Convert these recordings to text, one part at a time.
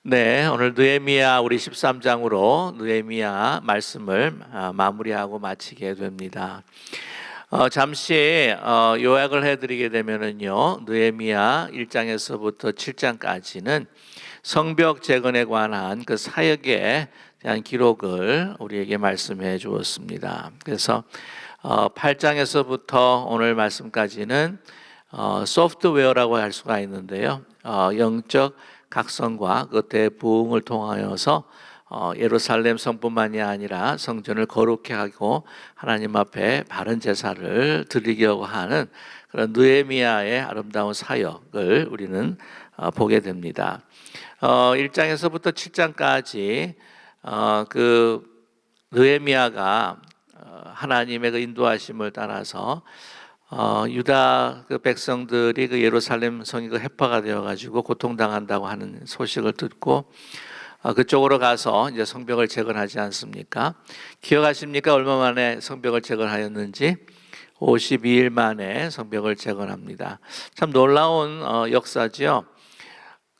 네, 오늘 느헤미야 우리 13장으로 느헤미야 말씀을 마무리하고 마치게 됩니다. 잠시 요약을 해드리게 되면은요, 느헤미야 1장에서부터 7장까지는 성벽 재건에 관한 그 사역에 대한 기록을 우리에게 말씀해 주었습니다. 그래서 8장에서부터 오늘 말씀까지는 소프트웨어라고 할 수가 있는데요, 영적 각성과 그 대부흥을 통하여서 예루살렘 성뿐만이 아니라 성전을 거룩케 하고 하나님 앞에 바른 제사를 드리려고 하는 그런 느헤미야의 아름다운 사역을 우리는 보게 됩니다. 1장에서부터 7장까지 그 느헤미야가 하나님의 그 인도하심을 따라서 유다 그 백성들이 그 예루살렘 성이 그 해파가 되어가지고 고통당한다고 하는 소식을 듣고 그쪽으로 가서 이제 성벽을 재건하지 않습니까? 기억하십니까? 얼마 만에 성벽을 재건하였는지? 52일 만에 성벽을 재건합니다. 참 놀라운 역사죠.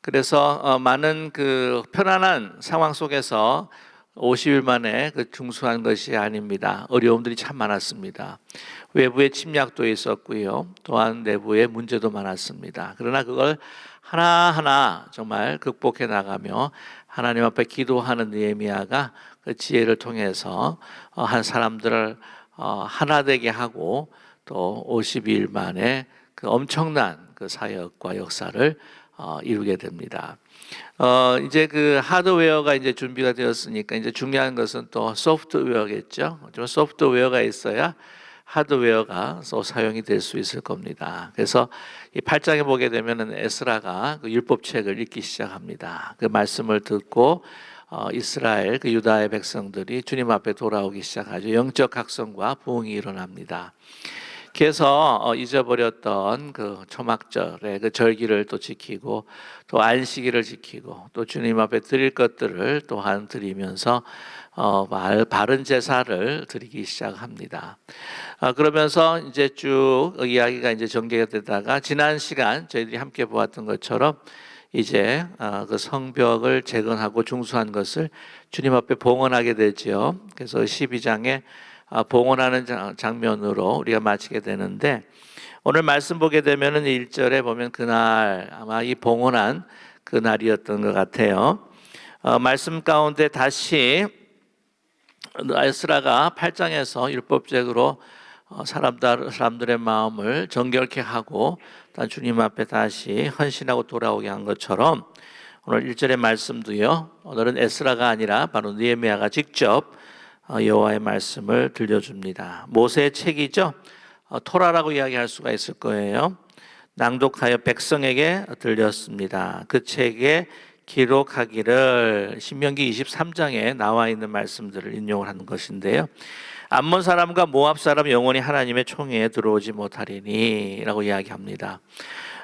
그래서 많은 그 편안한 상황 속에서 50일 만에 그 중수한 것이 아닙니다. 어려움들이 참 많았습니다. 외부의 침략도 있었고요, 또한 내부의 문제도 많았습니다. 그러나 그걸 하나하나 정말 극복해 나가며 하나님 앞에 기도하는 느헤미야가 그 지혜를 통해서 한 사람들을 하나 되게 하고 또 52일 만에 그 엄청난 그 사역과 역사를 이루게 됩니다. 이제 그 하드웨어가 이제 준비가 되었으니까 이제 중요한 것은 또 소프트웨어겠죠. 소프트웨어가 있어야 하드웨어가 또 사용이 될 수 있을 겁니다. 그래서 이 8장에 보게 되면은 에스라가 그 율법책을 읽기 시작합니다. 그 말씀을 듣고 이스라엘 그 유다의 백성들이 주님 앞에 돌아오기 시작하죠. 영적 각성과 부흥이 일어납니다. 그래서 잊어버렸던 그 초막절의 그 절기를 또 지키고 또 안식일을 지키고 또 주님 앞에 드릴 것들을 또한 드리면서 바른 제사를 드리기 시작합니다. 그러면서 이제 쭉 이야기가 이제 전개가 되다가 지난 시간 저희들이 함께 보았던 것처럼 이제 그 성벽을 재건하고 중수한 것을 주님 앞에 봉헌하게 되죠. 그래서 12장에 봉헌하는 장면으로 우리가 마치게 되는데, 오늘 말씀 보게 되면은 1절에 보면 그날 아마 이 봉헌한 그 날이었던 것 같아요. 말씀 가운데 다시 에스라가 8장에서 율법적으로 사람들의 마음을 정결케 하고 주님 앞에 다시 헌신하고 돌아오게 한 것처럼 오늘 1절의 말씀도요, 오늘은 에스라가 아니라 바로 느헤미야가 직접 여호와의 말씀을 들려줍니다. 모세의 책이죠. 토라라고 이야기할 수가 있을 거예요. 낭독하여 백성에게 들렸습니다. 그 책에 기록하기를 신명기 23장에 나와 있는 말씀들을 인용을 하는 것인데요, 암몬 사람과 모압 사람 영원히 하나님의 총회에 들어오지 못하리니 라고 이야기합니다.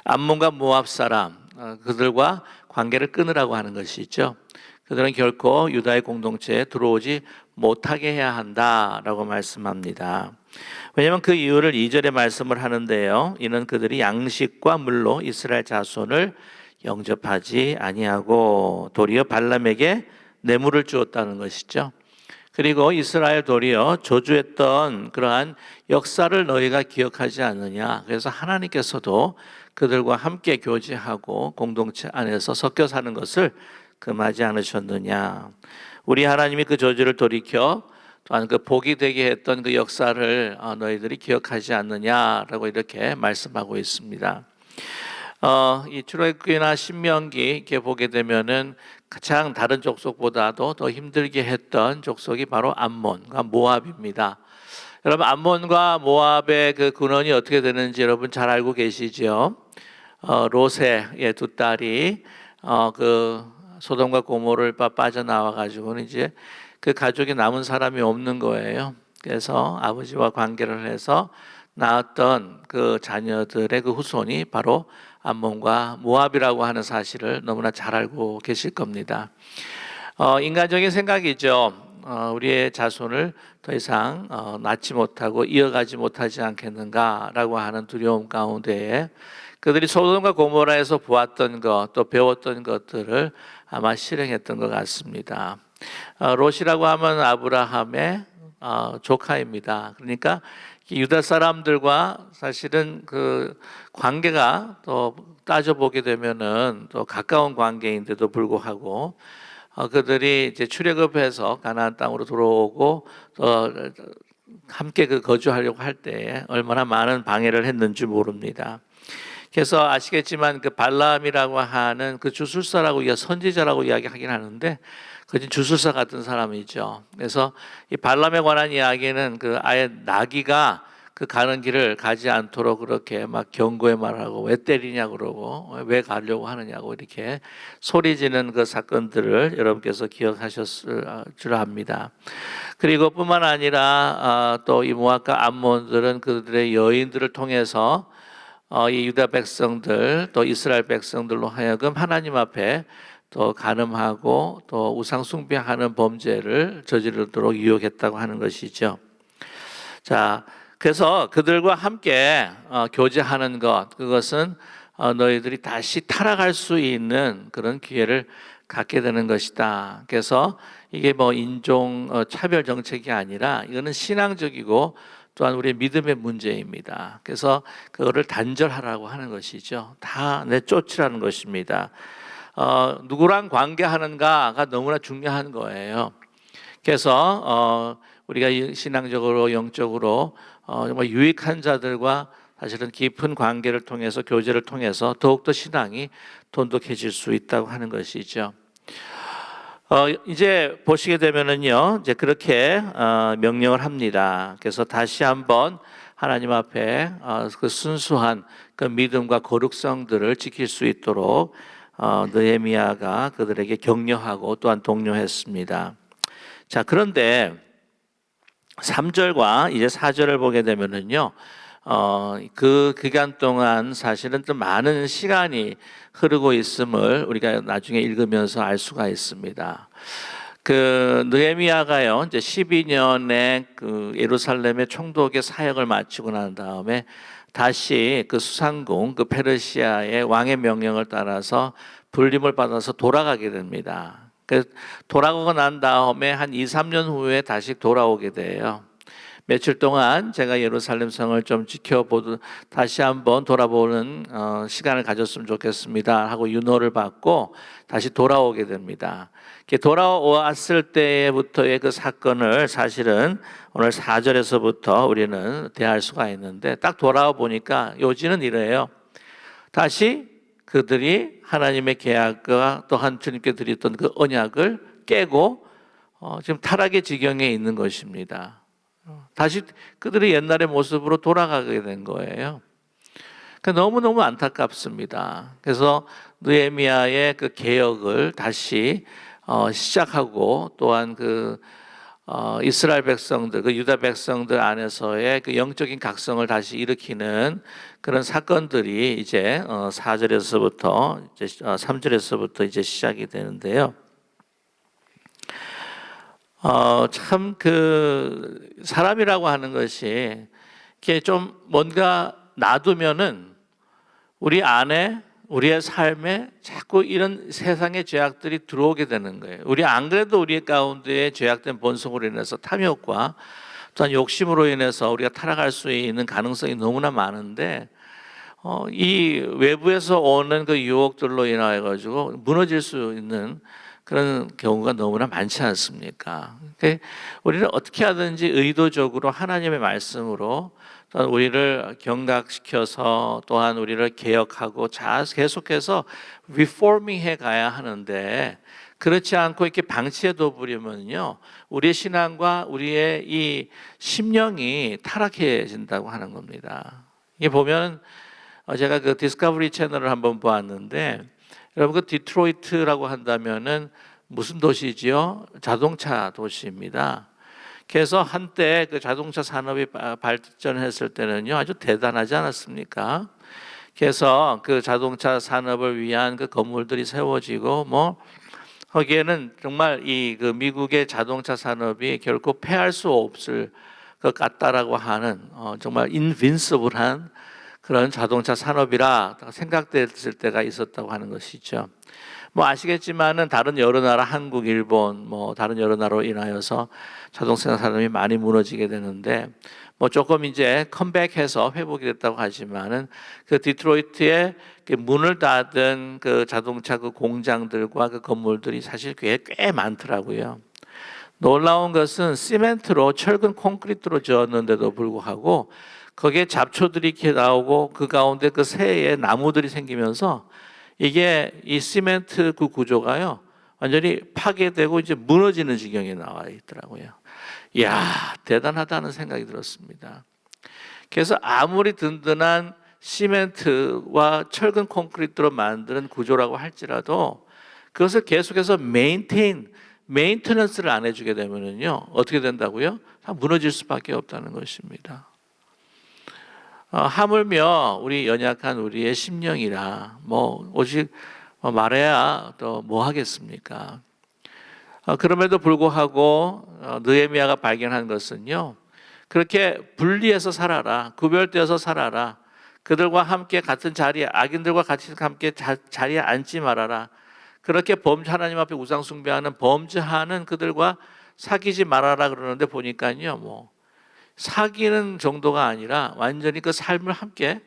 암몬과 모압 사람, 그들과 관계를 끊으라고 하는 것이죠. 그들은 결코 유다의 공동체에 들어오지 못하게 해야 한다라고 말씀합니다. 왜냐하면 그 이유를 2절에 말씀을 하는데요, 이는 그들이 양식과 물로 이스라엘 자손을 영접하지 아니하고 도리어 발람에게 뇌물을 주었다는 것이죠. 그리고 이스라엘 도리어 저주했던 그러한 역사를 너희가 기억하지 않느냐. 그래서 하나님께서도 그들과 함께 교제하고 공동체 안에서 섞여 사는 것을 금하지 않으셨느냐. 우리 하나님이 그 저주를 돌이켜 또한 그 복이 되게 했던 그 역사를 너희들이 기억하지 않느냐라고 이렇게 말씀하고 있습니다. 이 출애굽기나 신명기 이렇게 보게 되면은 가장 다른 족속보다도 더 힘들게 했던 족속이 바로 암몬과 모압입니다. 여러분, 암몬과 모압의 그 근원이 어떻게 되는지 여러분 잘 알고 계시죠? 롯의 두 딸이 그 소돔과 고모를 빠져나와 가지고는 이제 그 가족이 남은 사람이 없는 거예요. 그래서 아버지와 관계를 해서 낳았던 그 자녀들의 그 후손이 바로 암몬과 모압이라고 하는 사실을 너무나 잘 알고 계실 겁니다. 인간적인 생각이죠. 우리의 자손을 더 이상 낳지 못하고 이어가지 못하지 않겠는가라고 하는 두려움 가운데에 그들이 소돔과 고모라에서 보았던 것, 또 배웠던 것들을 아마 실행했던 것 같습니다. 롯이라고 하면 아브라함의 조카입니다. 그러니까 유다 사람들과 사실은 그 관계가 또 따져보게 되면은 또 가까운 관계인데도 불구하고 그들이 이제 출애굽해서 가나안 땅으로 들어오고 또 함께 거주하려고 할 때 얼마나 많은 방해를 했는지 모릅니다. 그래서 아시겠지만 그 발람이라고 하는 그 주술사라고 선지자라고 이야기하긴 하는데 그 주술사 같은 사람이죠. 그래서 이 발람에 관한 이야기는 그 아예 나귀가 그 가는 길을 가지 않도록 그렇게 막 경고의 말을 하고 왜 때리냐 그러고 왜 가려고 하느냐고 이렇게 소리 지는 그 사건들을 여러분께서 기억하셨을 줄 압니다. 그리고 뿐만 아니라 또 이 모압과 암몬들은 그들의 여인들을 통해서 이 유다 백성들 또 이스라엘 백성들로 하여금 하나님 앞에 또 간음하고 또 우상 숭배하는 범죄를 저지르도록 유혹했다고 하는 것이죠. 자, 그래서 그들과 함께 교제하는 것, 그것은 너희들이 다시 타락할 수 있는 그런 기회를 갖게 되는 것이다. 그래서 이게 뭐 인종 차별 정책이 아니라 이거는 신앙적이고 또한 우리의 믿음의 문제입니다. 그래서 그거를 단절하라고 하는 것이죠. 다 내쫓으라는 것입니다. 누구랑 관계하는가가 너무나 중요한 거예요. 그래서 우리가 신앙적으로 영적으로 정말 유익한 자들과 사실은 깊은 관계를 통해서 교제를 통해서 더욱더 신앙이 돈독해질 수 있다고 하는 것이죠. 이제 보시게 되면은요, 이제 그렇게 명령을 합니다. 그래서 다시 한번 하나님 앞에 그 순수한 그 믿음과 거룩성들을 지킬 수 있도록 느헤미야가 그들에게 격려하고 또한 독려했습니다. 자, 그런데 3절과 이제 4절을 보게 되면은요, 그 기간 동안 사실은 좀 많은 시간이 흐르고 있음을 우리가 나중에 읽으면서 알 수가 있습니다. 그 느헤미야가요, 이제 12년에 그 예루살렘의 총독의 사역을 마치고 난 다음에 다시 그 수상궁, 그 페르시아의 왕의 명령을 따라서 불림을 받아서 돌아가게 됩니다. 돌아가고 난 다음에 한 2, 3년 후에 다시 돌아오게 돼요. 며칠 동안 제가 예루살렘 성을 좀 지켜보듯 다시 한번 돌아보는 시간을 가졌으면 좋겠습니다 하고 윤호를 받고 다시 돌아오게 됩니다. 돌아왔을 때부터의 그 사건을 사실은 오늘 4절에서부터 우리는 대할 수가 있는데 딱 돌아와 보니까 요지는 이래요. 다시 그들이 하나님의 계약과 또한 주님께 드렸던 그 언약을 깨고 지금 타락의 지경에 있는 것입니다. 다시 그들의 옛날의 모습으로 돌아가게 된 거예요. 그러니까 너무너무 안타깝습니다. 그래서 느헤미야의 그 개혁을 다시 시작하고 또한 그 이스라엘 백성들, 그 유다 백성들 안에서의 그 영적인 각성을 다시 일으키는 그런 사건들이 이제 4절에서부터 이제 3절에서부터 이제 시작이 되는데요. 참 그 사람이라고 하는 것이 이렇게 좀 뭔가 놔두면은 우리 안에 우리의 삶에 자꾸 이런 세상의 죄악들이 들어오게 되는 거예요. 우리 안 그래도 우리 가운데에 죄악된 본성으로 인해서 탐욕과 또한 욕심으로 인해서 우리가 타락할 수 있는 가능성이 너무나 많은데 이 외부에서 오는 그 유혹들로 인하여 가지고 무너질 수 있는 그런 경우가 너무나 많지 않습니까? 그러니까 우리는 어떻게 하든지 의도적으로 하나님의 말씀으로 또한 우리를 경각시켜서 또한 우리를 개혁하고 계속해서 리포밍 해 가야 하는데 그렇지 않고 이렇게 방치해둬 버리면요 우리의 신앙과 우리의 이 심령이 타락해진다고 하는 겁니다. 이게 보면 제가 그 디스커버리 채널을 한번 보았는데 여러분 그 디트로이트라고 한다면은 무슨 도시지요? 자동차 도시입니다. 그래서 한때 그 자동차 산업이 발전했을 때는요 아주 대단하지 않았습니까? 그래서 그 자동차 산업을 위한 그 건물들이 세워지고 뭐 거기에는 정말 이 그 미국의 자동차 산업이 결코 패할 수 없을 것 같다라고 하는 정말 인빈서블한 그런 자동차 산업이라 생각됐을 때가 있었다고 하는 것이죠. 뭐 아시겠지만은 다른 여러 나라, 한국, 일본, 뭐 다른 여러 나라로 인하여서 자동차 산업이 많이 무너지게 되는데, 뭐 조금 이제 컴백해서 회복이 됐다고 하지만은 그 디트로이트에 그 문을 닫은 그 자동차 그 공장들과 그 건물들이 사실 꽤 많더라고요. 놀라운 것은 시멘트로, 철근 콘크리트로 지었는데도 불구하고 거기에 잡초들이 이렇게 나오고 그 가운데 그 새에 나무들이 생기면서 이게 이 시멘트 그 구조가요 완전히 파괴되고 이제 무너지는 지경에 나와 있더라고요. 이야, 대단하다는 생각이 들었습니다. 그래서 아무리 든든한 시멘트와 철근 콘크리트로 만드는 구조라고 할지라도 그것을 계속해서 메인테넌스를 안 해주게 되면은요 어떻게 된다고요? 다 무너질 수밖에 없다는 것입니다. 하물며 우리 연약한 우리의 심령이라 뭐 오직 말해야 또 뭐 하겠습니까? 그럼에도 불구하고 느헤미야가 발견한 것은요, 그렇게 분리해서 살아라, 구별되어서 살아라, 그들과 함께 같은 자리에, 악인들과 같이 함께 자리에 앉지 말아라, 그렇게 하나님 앞에 우상 숭배하는 범죄하는 그들과 사귀지 말아라 그러는데 보니까요, 뭐 사귀는 정도가 아니라 완전히 그 삶을 함께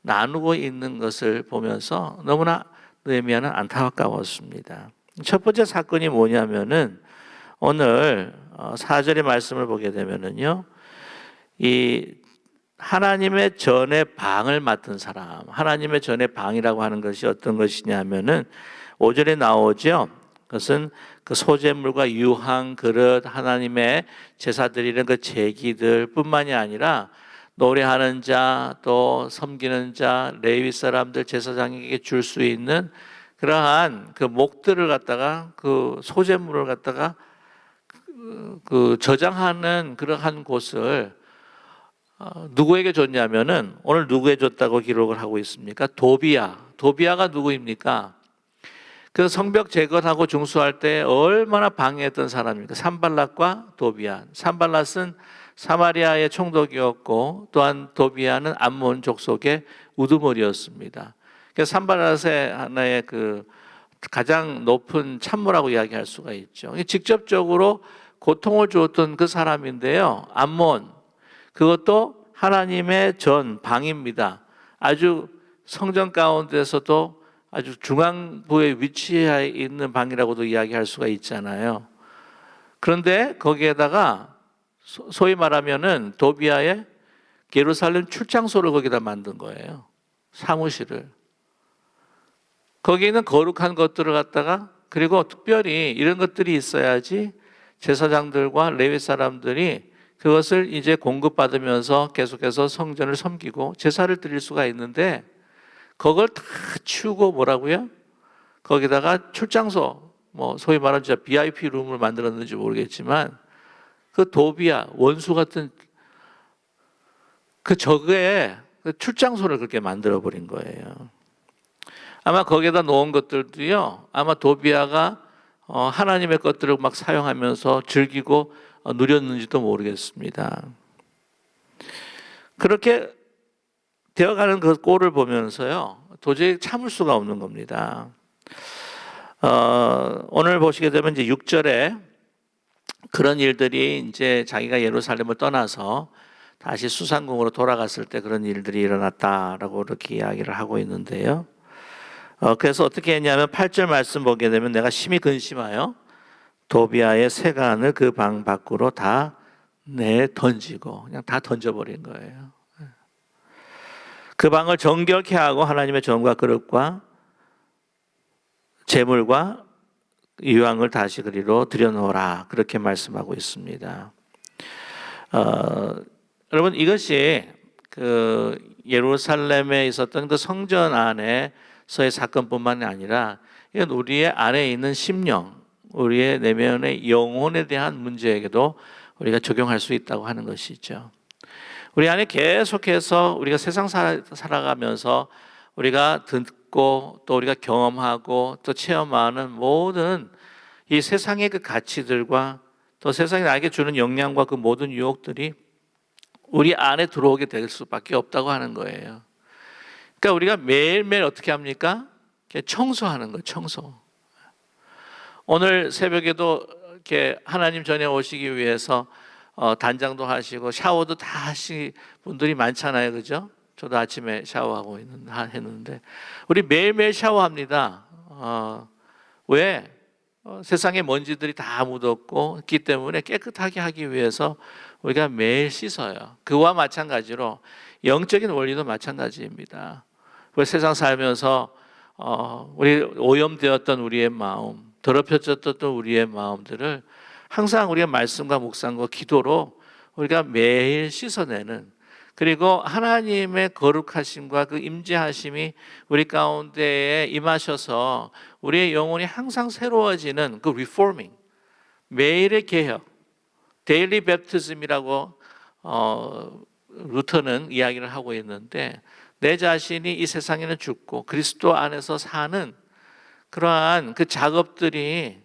나누고 있는 것을 보면서 너무나 느헤미야는 안타까웠습니다. 첫 번째 사건이 뭐냐면은 오늘 4절의 말씀을 보게 되면은요, 이 하나님의 전의 방을 맡은 사람, 하나님의 전의 방이라고 하는 것이 어떤 것이냐면은 5절에 나오죠. 그것은 그 소재물과 유황, 그릇, 하나님의 제사 드리는 그 제기들 뿐만이 아니라 노래하는 자, 또 섬기는 자, 레위 사람들, 제사장에게 줄 수 있는 그러한 그 목들을 갖다가 그 소재물을 갖다가 그 저장하는 그러한 곳을 누구에게 줬냐면은 오늘 누구에 줬다고 기록을 하고 있습니까? 도비야가 누구입니까? 그 성벽 재건하고 중수할 때 얼마나 방해했던 사람입니까? 산발랏과 도비야. 산발랏은 사마리아의 총독이었고 또한 도비야는 암몬 족속의 우두머리였습니다. 그래서 산발랏의 하나의 그 가장 높은 참모라고 이야기할 수가 있죠. 직접적으로 고통을 주었던 그 사람인데요. 암몬, 그것도 하나님의 방입니다. 아주 성전 가운데서도 아주 중앙부에 위치해 있는 방이라고도 이야기할 수가 있잖아요. 그런데 거기에다가 소위 말하면은 도비야의 예루살렘 출장소를 거기다 만든 거예요. 사무실을. 거기 있는 거룩한 것들을 갖다가, 그리고 특별히 이런 것들이 있어야지 제사장들과 레위 사람들이 그것을 이제 공급받으면서 계속해서 성전을 섬기고 제사를 드릴 수가 있는데, 그걸 다 치우고 뭐라고요? 거기다가 출장소, 뭐 소위 말하는 진짜 VIP 룸을 만들었는지 모르겠지만 그 도비야, 원수 같은 그 적의 출장소를 그렇게 만들어 버린 거예요. 아마 거기에다 놓은 것들도요, 아마 도비야가 하나님의 것들을 막 사용하면서 즐기고 누렸는지도 모르겠습니다. 그렇게 되어가는 그 꼴을 보면서요, 도저히 참을 수가 없는 겁니다. 오늘 보시게 되면 이제 6절에 그런 일들이 이제 자기가 예루살렘을 떠나서 다시 수상궁으로 돌아갔을 때 그런 일들이 일어났다라고 이렇게 이야기를 하고 있는데요. 그래서 어떻게 했냐면 8절 말씀 보게 되면 내가 심히 근심하여 도비야의 세간을 그 방 밖으로 다 던지고 그냥 다 던져버린 거예요. 그 방을 정결케 하고 하나님의 전과 그릇과 제물과 유황을 다시 그리로 들여놓으라, 그렇게 말씀하고 있습니다. 여러분, 이것이 그 예루살렘에 있었던 그 성전 안에서의 사건뿐만이 아니라 이건 우리의 안에 있는 심령, 우리의 내면의 영혼에 대한 문제에게도 우리가 적용할 수 있다고 하는 것이죠. 우리 안에 계속해서 우리가 세상 살아가면서 우리가 듣고 또 우리가 경험하고 또 체험하는 모든 이 세상의 그 가치들과 또 세상이 나에게 주는 영향과 그 모든 유혹들이 우리 안에 들어오게 될 수밖에 없다고 하는 거예요. 그러니까 우리가 매일매일 어떻게 합니까? 청소하는 거예요. 청소. 오늘 새벽에도 이렇게 하나님 전에 오시기 위해서 단장도 하시고 샤워도 다 하신 분들이 많잖아요, 그죠? 저도 아침에 샤워하고 했는데 우리 매일매일 샤워합니다. 왜? 세상에 먼지들이 다 묻었고 있기 때문에 깨끗하게 하기 위해서 우리가 매일 씻어요. 그와 마찬가지로 영적인 원리도 마찬가지입니다. 세상 살면서 우리 오염되었던 우리의 마음, 더럽혀졌던 우리의 마음들을 항상 우리가 말씀과 묵상과 기도로 우리가 매일 씻어내는, 그리고 하나님의 거룩하심과 그 임재하심이 우리 가운데에 임하셔서 우리의 영혼이 항상 새로워지는 그 리포밍, 매일의 개혁, 데일리 bə프티즘이라고 루터는 이야기를 하고 있는데, 내 자신이 이 세상에는 죽고 그리스도 안에서 사는 그러한 그 작업들이,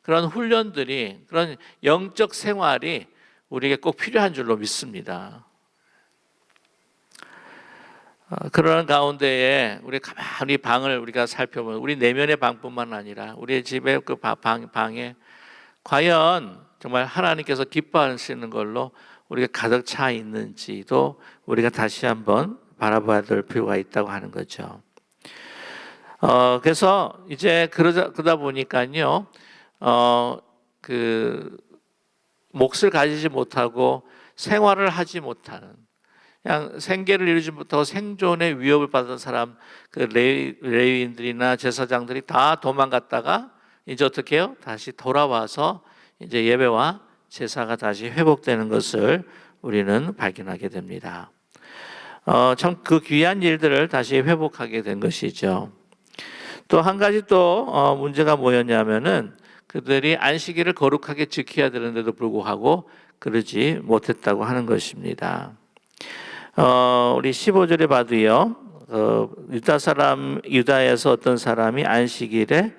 그런 훈련들이, 그런 영적 생활이 우리에게 꼭 필요한 줄로 믿습니다. 그런 가운데에 우리 가만히 방을 우리가 살펴보면 우리 내면의 방뿐만 아니라 우리 집의 그 방에 과연 정말 하나님께서 기뻐하시는 걸로 우리가 가득 차 있는지도 우리가 다시 한번 바라봐야 될 필요가 있다고 하는 거죠. 그래서 이제 그러다 보니까요, 그 몫을 가지지 못하고 생활을 하지 못하는, 그냥 생계를 이루지 못하고 생존의 위협을 받은 사람, 그 레위인들이나 제사장들이 다 도망갔다가 이제 어떻게 해요? 다시 돌아와서 이제 예배와 제사가 다시 회복되는 것을 우리는 발견하게 됩니다. 참 그 귀한 일들을 다시 회복하게 된 것이죠. 또 한 가지 또 문제가 뭐였냐면은 그들이 안식일을 거룩하게 지켜야 되는데도 불구하고 그러지 못했다고 하는 것입니다. 우리 15절에 봐도요, 유다에서 어떤 사람이 안식일에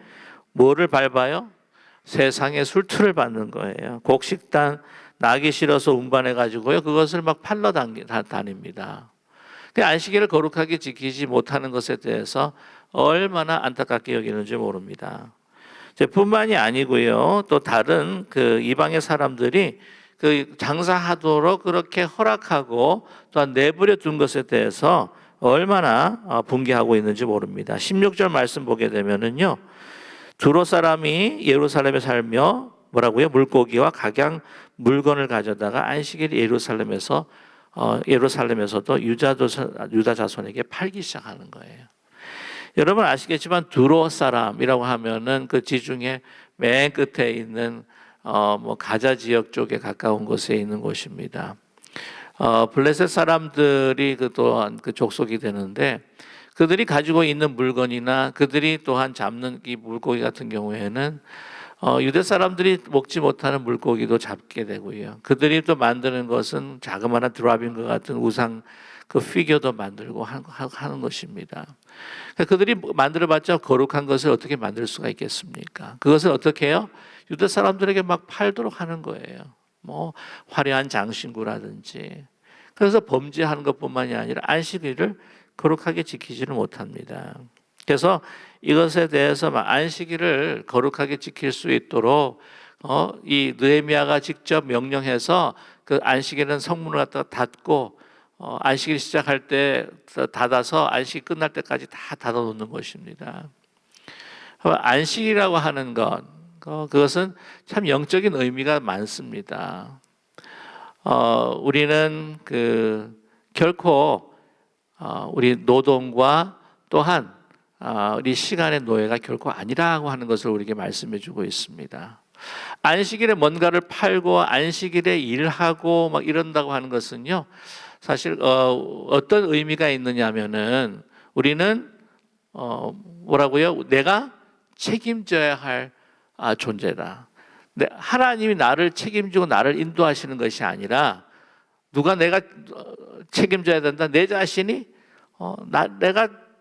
뭐를 밟아요? 세상의 술투를 받는 거예요. 곡식단 나기 싫어서 운반해 가지고요, 그것을 막 팔러 다닙니다. 안식일을 거룩하게 지키지 못하는 것에 대해서 얼마나 안타깝게 여기는지 모릅니다. 뿐만이 아니고요, 또 다른 그 이방의 사람들이 그 장사하도록 그렇게 허락하고 또한 내버려 둔 것에 대해서 얼마나 분개하고 있는지 모릅니다. 16절 말씀 보게 되면은요, 두로 사람이 예루살렘에 살며 뭐라고요? 물고기와 각양 물건을 가져다가 안식일 예루살렘에서도 유다 자손에게 팔기 시작하는 거예요. 여러분 아시겠지만 두로 사람이라고 하면은 그 지중해 맨 끝에 있는 가자 지역 쪽에 가까운 곳에 있는 곳입니다. 블레셋 사람들이 또한 그 족속이 되는데, 그들이 가지고 있는 물건이나 그들이 또한 잡는 이 물고기 같은 경우에는 유대 사람들이 먹지 못하는 물고기도 잡게 되고요. 그들이 또 만드는 것은 자그마한 드라빈과 같은 우상 그 피규어도 만들고 하는 것입니다. 그들이 만들어봤자 거룩한 것을 어떻게 만들 수가 있겠습니까? 그것을 어떻게 해요? 유대 사람들에게 막 팔도록 하는 거예요. 뭐 화려한 장신구라든지. 그래서 범죄하는 것뿐만이 아니라 안식일을 거룩하게 지키지는 못합니다. 그래서 이것에 대해서 안식일을 거룩하게 지킬 수 있도록 이 느헤미야가 직접 명령해서 그 안식일은 성문을 갖다가 닫고 안식일 시작할 때 닫아서 안식 끝날 때까지 다 닫아 놓는 것입니다. 안식이라고 하는 것, 그것은 참 영적인 의미가 많습니다. 우리는 결코 우리 노동과 또한 우리 시간의 노예가 결코 아니라고 하는 것을 우리에게 말씀해 주고 있습니다. 안식일에 뭔가를 팔고 안식일에 일하고 막 이런다고 하는 것은요, 사실 어떤 의미가 있느냐면은 우리는 뭐라고요? 내가 책임져야 할 존재다. 하나님이 나를 책임지고 나를 인도하시는 것이 아니라 누가 내가 책임져야 된다. 내 자신이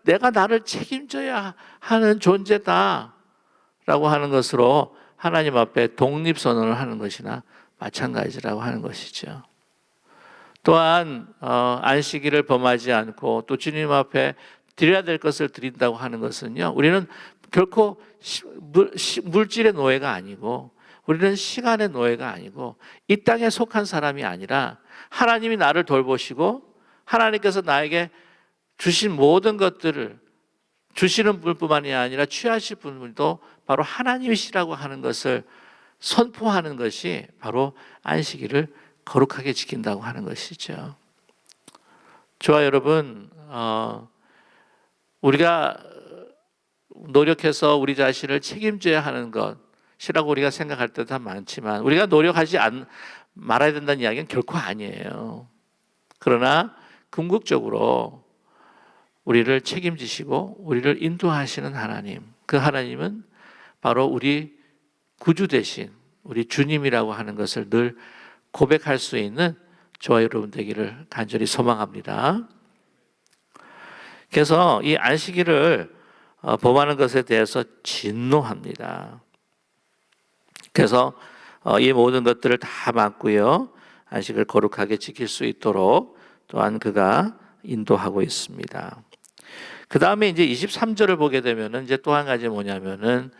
내가 나를 책임져야 하는 존재다라고 하는 것으로 하나님 앞에 독립선언을 하는 것이나 마찬가지라고 하는 것이죠. 또한 안식일을 범하지 않고 또 주님 앞에 드려야 될 것을 드린다고 하는 것은요, 우리는 결코 물질의 노예가 아니고 우리는 시간의 노예가 아니고 이 땅에 속한 사람이 아니라 하나님이 나를 돌보시고 하나님께서 나에게 주신 모든 것들을 주시는 분뿐만이 아니라 취하실 분도 바로 하나님이시라고 하는 것을 선포하는 것이 바로 안식일을 거룩하게 지킨다고 하는 것이죠. 저와 여러분, 우리가 노력해서 우리 자신을 책임져야 하는 것이라고 우리가 생각할 때도 많지만 우리가 노력하지 말아야 된다는 이야기는 결코 아니에요. 그러나 궁극적으로 우리를 책임지시고 우리를 인도하시는 하나님, 그 하나님은 바로 우리 구주 되신 우리 주님이라고 하는 것을 늘 고백할 수 있는 저와 여러분 되기를 간절히 소망합니다. 그래서 이 안식일을 범하는 것에 대해서 진노합니다. 그래서 이 모든 것들을 다 막고요, 안식을 거룩하게 지킬 수 있도록 또한 그가 인도하고 있습니다. 그 다음에 이제 23절을 보게 되면은 이제 또 한 가지 뭐냐면은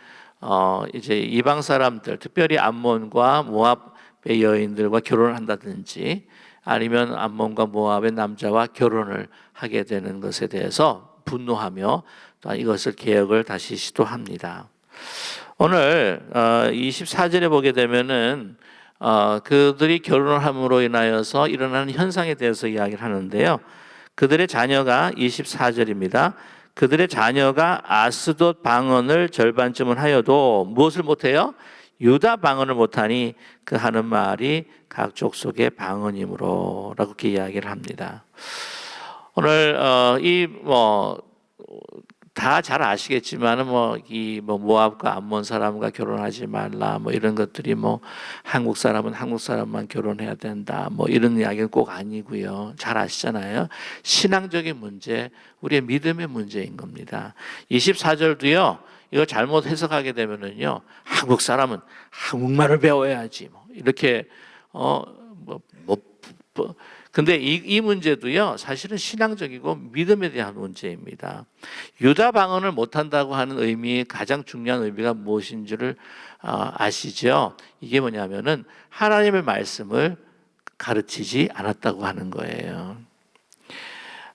이제 이방 사람들, 특별히 암몬과 모압의 여인들과 결혼을 한다든지 아니면 암몬과 모압의 남자와 결혼을 하게 되는 것에 대해서 분노하며 또한 이것을 개혁을 다시 시도합니다. 오늘 24절에 보게 되면은 그들이 결혼을 함으로 인하여서 일어나는 현상에 대해서 이야기를 하는데요. 그들의 자녀가 24절입니다. 그들의 자녀가 아스돗 방언을 절반쯤은 하여도 무엇을 못해요? 유다 방언을 못하니 그 하는 말이 각 족속의 방언이므로 라고 이렇게 이야기를 합니다. 오늘 다 잘 아시겠지만은 모압과 암몬 사람과 결혼하지 말라 이런 것들이 한국 사람은 한국 사람만 결혼해야 된다 이런 이야기는 꼭 아니고요. 잘 아시잖아요. 신앙적인 문제, 우리의 믿음의 문제인 겁니다. 24절도요. 이걸 잘못 해석하게 되면은요. 한국 사람은 한국말을 배워야지 이렇게 근데 이 문제도요, 사실은 신앙적이고 믿음에 대한 문제입니다. 유다 방언을 못한다고 하는 의미의 가장 중요한 의미가 무엇인지를 아시죠? 이게 뭐냐면은 하나님의 말씀을 가르치지 않았다고 하는 거예요.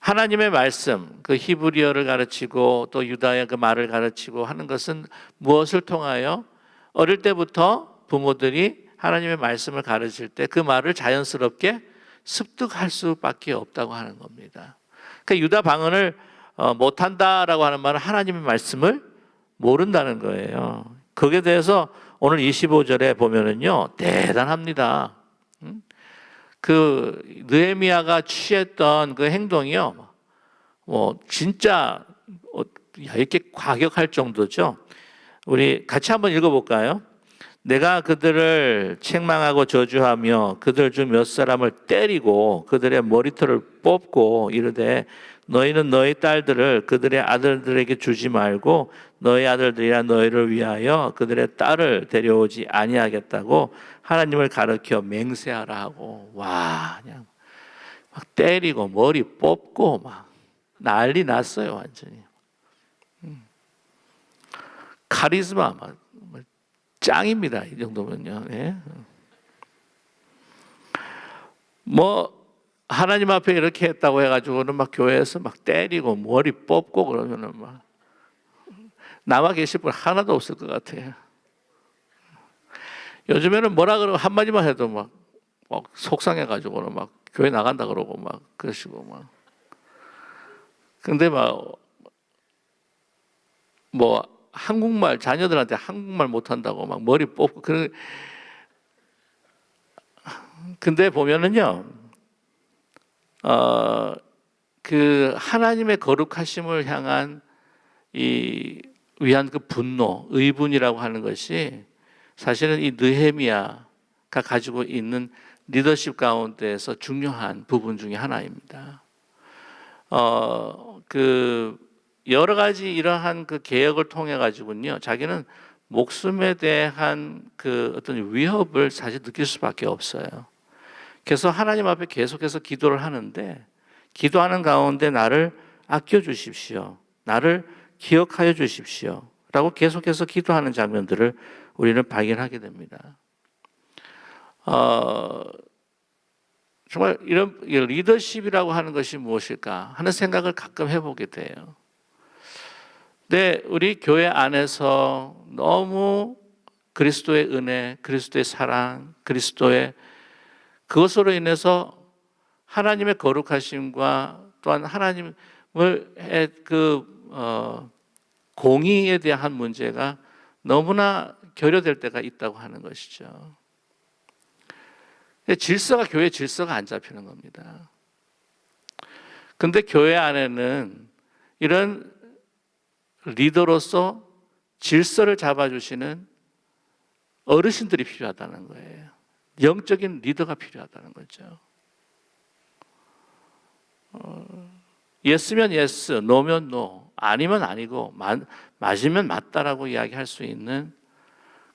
하나님의 말씀, 그 히브리어를 가르치고 또 유다의 그 말을 가르치고 하는 것은 무엇을 통하여? 어릴 때부터 부모들이 하나님의 말씀을 가르칠 때 그 말을 자연스럽게 습득할 수밖에 없다고 하는 겁니다. 그러니까 유다 방언을 못한다라고 하는 말은 하나님의 말씀을 모른다는 거예요. 거기에 대해서 오늘 25절에 보면은요, 대단합니다. 그 느헤미야가 취했던 그 행동이요, 진짜 이렇게 과격할 정도죠. 우리 같이 한번 읽어볼까요? 내가 그들을 책망하고 저주하며 그들 중 몇 사람을 때리고 그들의 머리털을 뽑고 이르되 너희는 너희 딸들을 그들의 아들들에게 주지 말고 너희 아들들이라 너희를 위하여 그들의 딸을 데려오지 아니하겠다고 하나님을 가르쳐 맹세하라 하고, 와, 그냥 막 때리고 머리 뽑고 막 난리 났어요, 완전히. 카리스마 막 짱입니다. 이 정도면요. 예. 하나님 앞에 이렇게 했다고 해가지고는 막 교회에서 막 때리고 머리 뽑고 그러면은 막 남아 계실 분 하나도 없을 것 같아요. 요즘에는 뭐라 그러고 한마디만 해도 막 속상해가지고는 막 교회 나간다 그러고 막 그러시고 막. 근데 한국말, 자녀들한테 한국말 못한다고 막 머리 뽑고 근데 보면은요, 그 하나님의 거룩하심을 향한 위한 그 분노, 의분이라고 하는 것이 사실은 이 느헤미야가 가지고 있는 리더십 가운데에서 중요한 부분 중에 하나입니다. 여러 가지 이러한 그 개혁을 통해 가지고는요, 자기는 목숨에 대한 그 어떤 위협을 사실 느낄 수밖에 없어요. 그래서 하나님 앞에 계속해서 기도를 하는데, 기도하는 가운데 나를 아껴 주십시오, 나를 기억하여 주십시오 좋겠다고 계속해서 기도하는 장면들을 우리는 발견하게 됩니다. 정말 이런 리더십이라고 하는 것이 무엇일까 하는 생각을 가끔 해보게 돼요. 근데 우리 교회 안에서 너무 그리스도의 은혜, 그리스도의 사랑, 그리스도의 그것으로 인해서 하나님의 거룩하심과 또한 하나님의 공의에 대한 문제가 너무나 결여될 때가 있다고 하는 것이죠. 교회 질서가 안 잡히는 겁니다. 근데 교회 안에는 이런 리더로서 질서를 잡아주시는 어르신들이 필요하다는 거예요. 영적인 리더가 필요하다는 거죠. 예스면 예스, 노면 노, 아니면 아니고 맞으면 맞다라고 이야기할 수 있는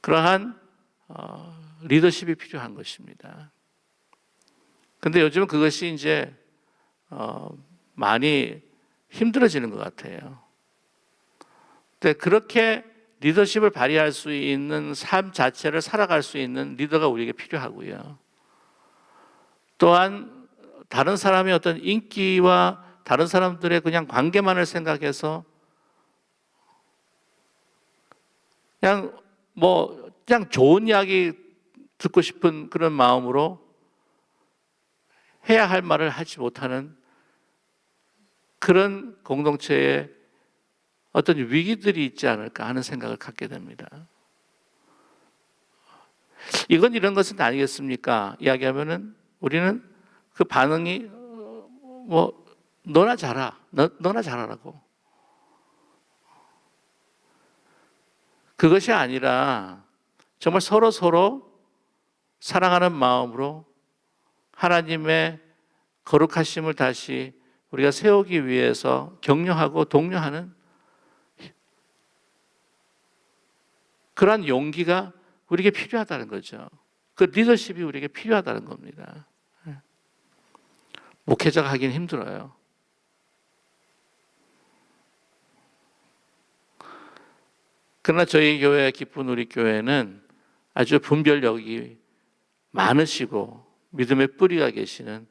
그러한 리더십이 필요한 것입니다. 근데 요즘은 그것이 이제 많이 힘들어지는 것 같아요. 근데 그렇게 리더십을 발휘할 수 있는 삶 자체를 살아갈 수 있는 리더가 우리에게 필요하고요. 또한 다른 사람의 어떤 인기와 다른 사람들의 그냥 관계만을 생각해서 그냥 좋은 이야기 듣고 싶은 그런 마음으로 해야 할 말을 하지 못하는 그런 공동체에 어떤 위기들이 있지 않을까 하는 생각을 갖게 됩니다. 이건 이런 것은 아니겠습니까? 이야기하면은 우리는 그 반응이 너나 잘하라고. 그것이 아니라 정말 서로 사랑하는 마음으로 하나님의 거룩하심을 다시 우리가 세우기 위해서 격려하고 독려하는 그러한 용기가 우리에게 필요하다는 거죠. 그 리더십이 우리에게 필요하다는 겁니다. 목회자가 하기는 힘들어요. 그러나 저희 교회 기쁜 우리 교회는 아주 분별력이 많으시고 믿음의 뿌리가 계시는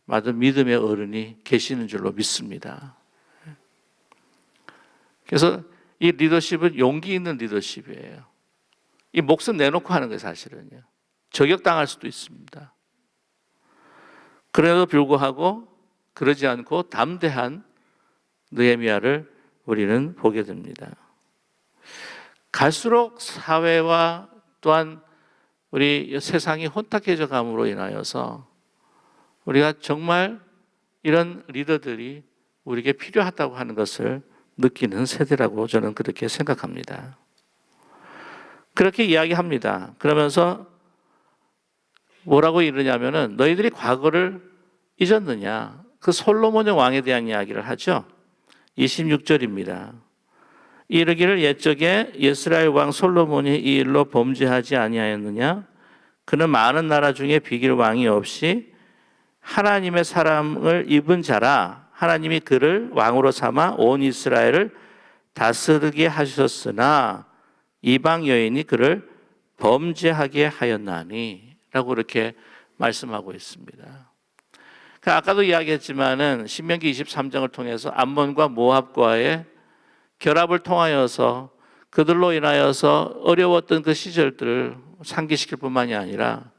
많은 믿음의 어른이 계시는 줄로 믿습니다. 그래서 이 리더십은 용기 있는 리더십이에요. 이 목숨 내놓고 하는 거예요, 사실은요. 저격당할 수도 있습니다. 그래도 불구하고 그러지 않고 담대한 느헤미야를 우리는 보게 됩니다. 갈수록 사회와 또한 우리 세상이 혼탁해져 감으로 인하여서 우리가 정말 이런 리더들이 우리에게 필요하다고 하는 것을 느끼는 세대라고 저는 그렇게 생각합니다. 그렇게 이야기합니다. 그러면서 뭐라고 이러냐면은 너희들이 과거를 잊었느냐? 그 솔로몬의 왕에 대한 이야기를 하죠. 26절입니다. 이르기를 옛적에 이스라엘 왕 솔로몬이 이 일로 범죄하지 아니하였느냐? 그는 많은 나라 중에 비길 왕이 없이 하나님의 사람을 입은 자라. 하나님이 그를 왕으로 삼아 온 이스라엘을 다스리게 하셨으나 이방 여인이 그를 범죄하게 하였나니 라고 이렇게 말씀하고 있습니다. 아까도 이야기했지만은 신명기 23장을 통해서 암몬과 모압과의 결합을 통하여서 그들로 인하여서 어려웠던 그 시절들을 상기시킬 뿐만이 아니라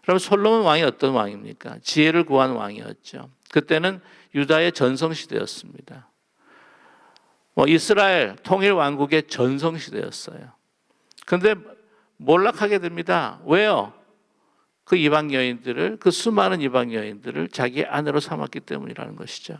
그럼 솔로몬 왕이 어떤 왕입니까? 지혜를 구한 왕이었죠. 그때는 유다의 전성시대였습니다. 이스라엘 통일 왕국의 전성시대였어요. 그런데 몰락하게 됩니다. 왜요? 그 이방 여인들을, 그 수많은 이방 여인들을 자기 아내로 삼았기 때문이라는 것이죠.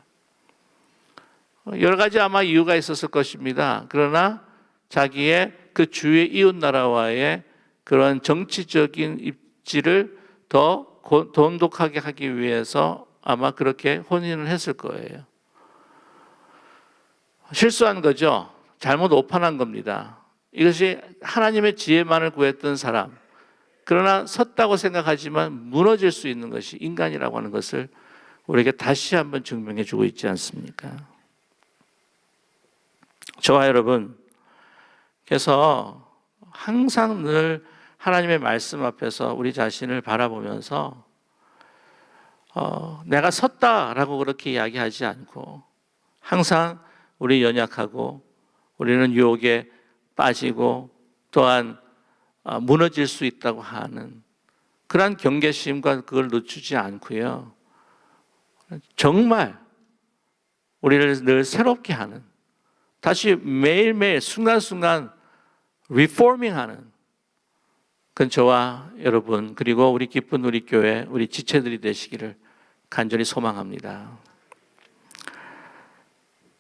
여러 가지 아마 이유가 있었을 것입니다. 그러나 자기의 그 주의 이웃 나라와의 그런 정치적인 입지를 더 돈독하게 하기 위해서 아마 그렇게 혼인을 했을 거예요. 실수한 거죠. 잘못 오판한 겁니다. 이것이 하나님의 지혜만을 구했던 사람, 그러나 섰다고 생각하지만 무너질 수 있는 것이 인간이라고 하는 것을 우리에게 다시 한번 증명해 주고 있지 않습니까? 저와 여러분, 그래서 항상 늘 하나님의 말씀 앞에서 우리 자신을 바라보면서 내가 섰다라고 그렇게 이야기하지 않고 항상 우리 연약하고 우리는 유혹에 빠지고 또한 무너질 수 있다고 하는 그러한 경계심과 그걸 늦추지 않고요. 정말 우리를 늘 새롭게 하는, 다시 매일매일 순간순간 리포밍하는 그건 저와 여러분 그리고 우리 기쁜 우리 교회 우리 지체들이 되시기를 간절히 소망합니다.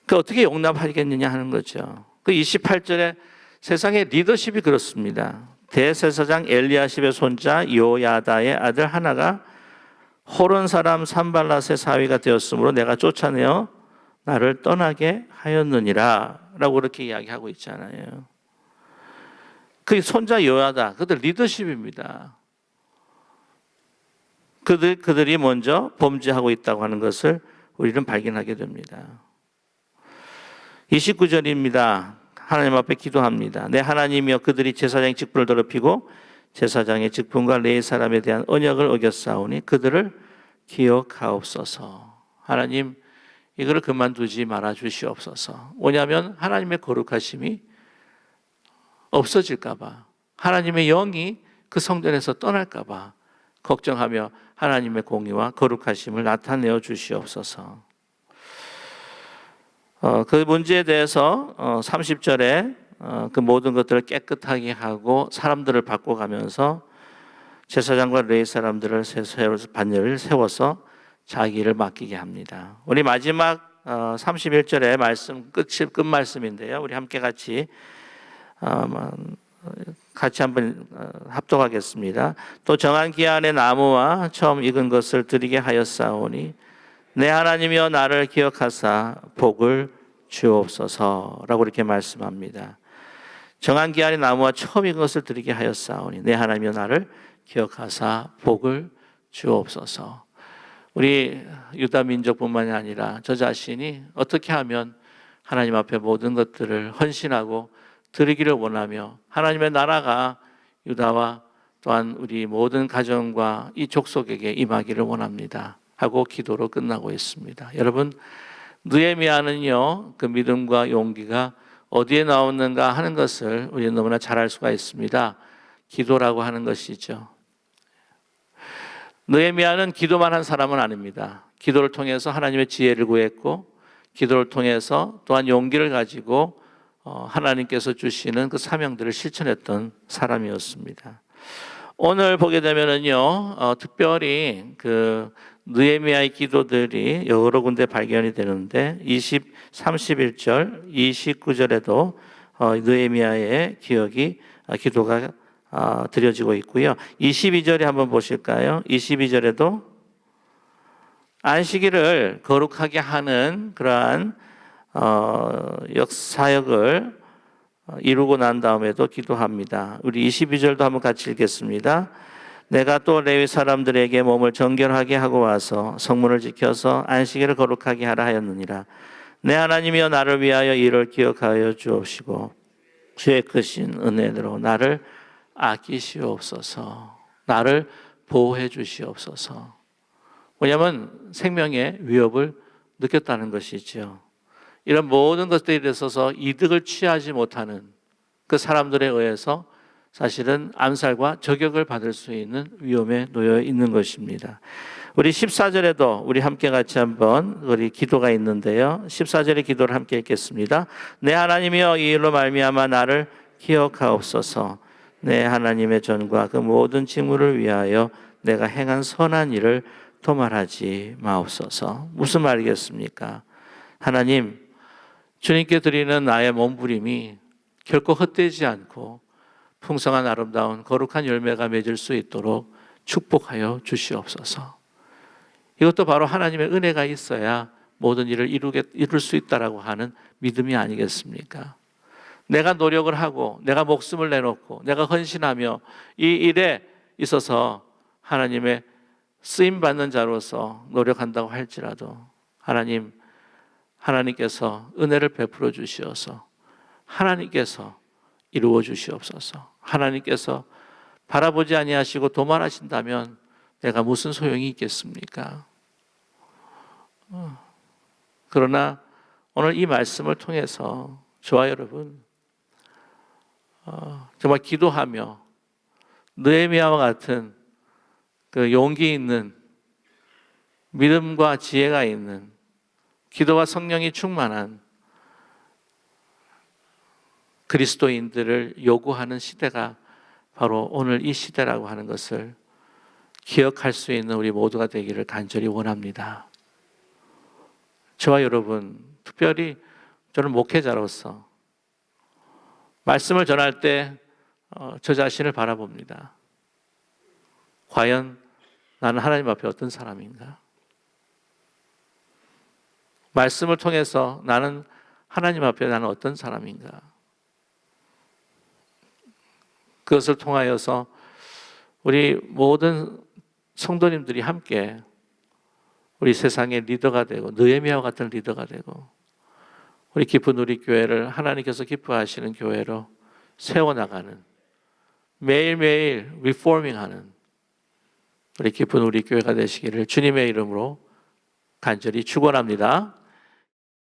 그 어떻게 용납하겠느냐 하는 거죠. 그 28절에 세상의 리더십이 그렇습니다. 대제사장 엘리야십의 손자 요야다의 아들 하나가 호론 사람 산발랏의 사위가 되었으므로 내가 쫓아내어 나를 떠나게 하였느니라 라고 그렇게 이야기하고 있잖아요. 그 손자 요야다, 그들 리더십입니다. 그들이 먼저 범죄하고 있다고 하는 것을 우리는 발견하게 됩니다. 29절입니다. 하나님 앞에 기도합니다. 내 하나님이여, 그들이 제사장의 직분을 더럽히고 제사장의 직분과 레위 사람에 대한 언약을 어겼사오니 그들을 기억하옵소서. 하나님, 이거를 그만두지 말아 주시옵소서. 왜냐하면 하나님의 거룩하심이 없어질까 봐, 하나님의 영이 그 성전에서 떠날까 봐 걱정하며 하나님의 공의와 거룩하심을 나타내어 주시옵소서. 그 문제에 대해서 30절에 그 모든 것들을 깨끗하게 하고 사람들을 바꿔가면서 제사장과 레위 사람들을 반열을 세워서 자기를 맡기게 합니다. 우리 마지막 31절의 말씀 끝 말씀인데요. 우리 함께 같이 한번 합독하겠습니다. 또 정한 기한의 나무와 처음 익은 것을 드리게 하였사오니 내 하나님이여 나를 기억하사 복을 주옵소서라고 이렇게 말씀합니다. 정한 기한의 나무와 처음 익은 것을 드리게 하였사오니 내 하나님이여 나를 기억하사 복을 주옵소서. 우리 유다 민족뿐만이 아니라 저 자신이 어떻게 하면 하나님 앞에 모든 것들을 헌신하고 드리기를 원하며 하나님의 나라가 유다와 또한 우리 모든 가정과 이 족속에게 임하기를 원합니다 하고 기도로 끝나고 있습니다. 여러분, 느헤미야는요, 그 믿음과 용기가 어디에 나오는가 하는 것을 우리는 너무나 잘 알 수가 있습니다. 기도라고 하는 것이죠. 느헤미야는 기도만 한 사람은 아닙니다. 기도를 통해서 하나님의 지혜를 구했고, 기도를 통해서 또한 용기를 가지고 하나님께서 주시는 그 사명들을 실천했던 사람이었습니다. 오늘 보게 되면은요, 특별히 그 느헤미야의 기도들이 여러 군데 발견이 되는데 31절, 29절에도 느헤미야의 기도가 드려지고 있고요. 22절에 한번 보실까요? 22절에도 안식일을 거룩하게 하는 그러한 역사역을 이루고 난 다음에도 기도합니다. 우리 22절도 한번 같이 읽겠습니다. 내가 또 레위 사람들에게 몸을 정결하게 하고 와서 성문을 지켜서 안식일을 거룩하게 하라 하였느니라. 내 하나님이여 나를 위하여 이를 기억하여 주옵시고 주의 크신 은혜로 나를 아끼시옵소서. 나를 보호해 주시옵소서. 왜냐하면 생명의 위협을 느꼈다는 것이죠. 이런 모든 것들에 있어서 이득을 취하지 못하는 그 사람들에 의해서 사실은 암살과 저격을 받을 수 있는 위험에 놓여 있는 것입니다. 우리 14절에도 우리 함께 같이 한번 우리 기도가 있는데요. 14절의 기도를 함께 읽겠습니다. 내 하나님이여, 이 일로 말미암아 나를 기억하옵소서. 내 하나님의 전과 그 모든 직무를 위하여 내가 행한 선한 일을 도말하지 마옵소서. 무슨 말이겠습니까? 하나님, 주님께 드리는 나의 몸부림이 결코 헛되지 않고 풍성한 아름다운 거룩한 열매가 맺을 수 있도록 축복하여 주시옵소서. 이것도 바로 하나님의 은혜가 있어야 모든 일을 이룰 수 있다라고 하는 믿음이 아니겠습니까? 내가 노력을 하고 내가 목숨을 내놓고 내가 헌신하며 이 일에 있어서 하나님의 쓰임받는 자로서 노력한다고 할지라도 하나님께서 은혜를 베풀어 주시어서 하나님께서 이루어 주시옵소서. 하나님께서 바라보지 아니하시고 도말하신다면 내가 무슨 소용이 있겠습니까? 그러나 오늘 이 말씀을 통해서 저와 여러분 정말 기도하며 느헤미야와 같은 그 용기 있는 믿음과 지혜가 있는 기도와 성령이 충만한 그리스도인들을 요구하는 시대가 바로 오늘 이 시대라고 하는 것을 기억할 수 있는 우리 모두가 되기를 간절히 원합니다. 저와 여러분, 특별히 저는 목회자로서 말씀을 전할 때 저 자신을 바라봅니다. 과연 나는 하나님 앞에 어떤 사람인가? 말씀을 통해서 나는 하나님 앞에 나는 어떤 사람인가? 그것을 통하여서 우리 모든 성도님들이 함께 우리 세상의 리더가 되고 느헤미야와 같은 리더가 되고 우리 깊은 우리 교회를 하나님께서 기뻐하시는 교회로 세워나가는 매일매일 리포밍하는 우리 깊은 우리 교회가 되시기를 주님의 이름으로 간절히 축원합니다.